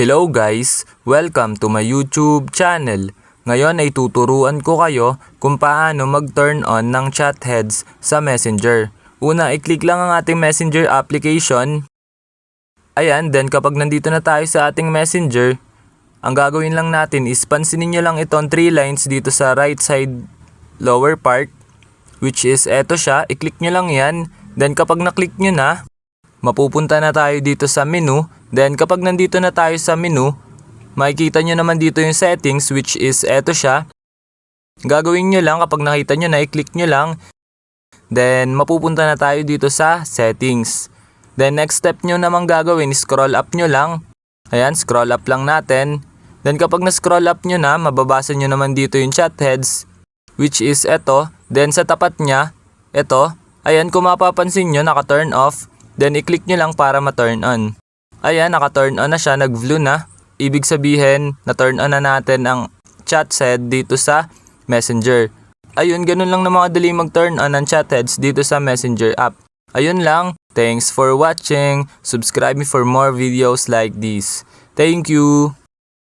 Hello guys! Welcome to my YouTube channel. Ngayon ay tuturuan ko kayo kung paano mag-turn on ng chat heads sa Messenger. Una, i-click lang ang ating Messenger application. Ayan, then kapag nandito na tayo sa ating Messenger, ang gagawin lang natin is pansinin nyo lang itong 3 lines dito sa right side lower part, which is eto siya. I-click nyo lang yan. Then kapag na-click nyo na, mapupunta na tayo dito sa menu. Then kapag nandito na tayo sa menu, makikita nyo naman dito yung settings, which is eto siya. Gagawin nyo lang kapag nakita nyo na, i-click nyo lang. Then mapupunta na tayo dito sa settings. Then next step nyo namang gagawin, scroll up nyo lang. Ayan, scroll up lang natin. Then kapag na-scroll up nyo na, mababasa nyo naman dito yung chat heads, which is eto. Then sa tapat nya, eto. Ayan, kung mapapansin nyo, naka-turn off. Then i-click nyo lang para ma-turn on. Ayan, naka-turn on na siya, nag-blue na. Ibig sabihin, na-turn on na natin ang chat head dito sa Messenger. Ayun, ganun lang na mga dali mag-turn on ng chat heads dito sa Messenger app. Ayun lang. Thanks for watching. Subscribe me for more videos like this. Thank you.